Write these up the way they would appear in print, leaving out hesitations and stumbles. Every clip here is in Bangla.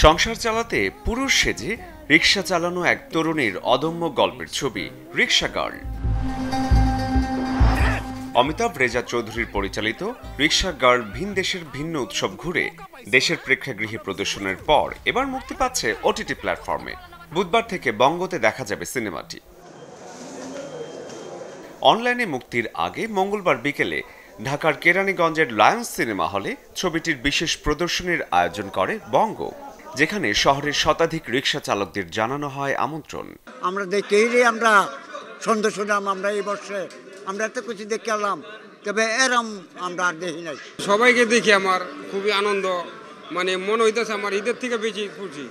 সংসার চালাতে পুরুষ সেজে রিকশা চালানো এক তরুণীর অদম্য গল্পের ছবি রিকশা গার্ল। অমিতাভ রেজা চৌধুরীর পরিচালিত রিকশা গার্ল ভিন দেশের ভিন্ন উৎসব ঘুরে দেশের প্রেক্ষাগৃহে প্রদর্শনের পর এবার মুক্তি পাচ্ছে ওটিটি প্ল্যাটফর্মে। বুধবার থেকে বঙ্গতে দেখা যাবে সিনেমাটি। অনলাইনে মুক্তির আগে মঙ্গলবার বিকেলে ঢাকার কেরানীগঞ্জের লায়ন্স সিনেমা হলে ছবিটির বিশেষ প্রদর্শনীর আয়োজন করে বঙ্গ, যেখানে শহরের শতাধিক রিকশা চালকদের জানানো হয় আমন্ত্রণ। আমরা দেখেই আমরা সন্দেশ আমরা এই বর্ষে আমরা এত কিছু দেখে এলাম, তবে এরম আমরা আর দেখি নাই। সবাইকে দেখি আমার খুবই আনন্দ, মানে মনে হইতেছে আমার ঈদের থেকে বেশি খুশি।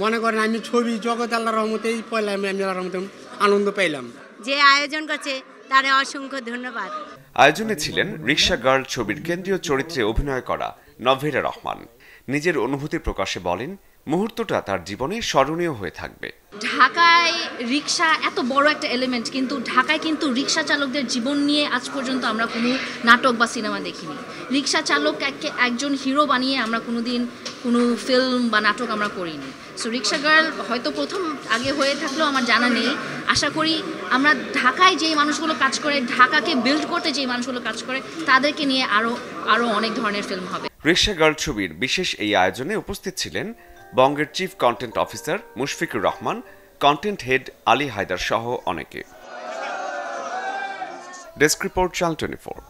মনে করেন আমি ছবি জগৎ আল্লাহর রহমতেই পয়লাম, আমি আল্লাহর রহমতে আনন্দ পাইলাম। যে আয়োজন করছে তারে অসংখ্য ধন্যবাদ। আয়োজনে ছিলেন রিকশা গার্ল ছবির কেন্দ্রীয় চরিত্রে অভিনয় করা নভেরা রহমান। নিজের অনুভূতি প্রকাশে বলেন, মুহূর্তটা তার জীবনে স্মরণীয় হয়ে থাকবে। ঢাকায় রিকশা এত বড় একটা এলিমেন্ট, কিন্তু ঢাকায় কিন্তু রিকশা চালকদের জীবন নিয়ে আজ পর্যন্ত আমরা কোনো নাটক বা সিনেমা দেখিনি। রিকশা চালককে একজন হিরো বানিয়ে আমরা কোনোদিন কোনো ফিল্ম বা নাটক আমরা করিনি। সো রিকশা গার্ল হয়তো প্রথম আগে হয়ে থাকলেও আমার জানা নেই। আশা করি আমরা ঢাকায় যেই মানুষগুলো কাজ করে, ঢাকাকে বিল্ড করতে যেই মানুষগুলো কাজ করে, তাদেরকে নিয়ে আরও অনেক ধরনের ফিল্ম হবে। রিকশা গার্ল ছবির বিশেষ এই আয়োজনে উপস্থিত ছিলেন বঙ্গের chief content officer Mushfiqur Rahman, content head Ali Haider সহ অনেকে। Desk report, channel 24।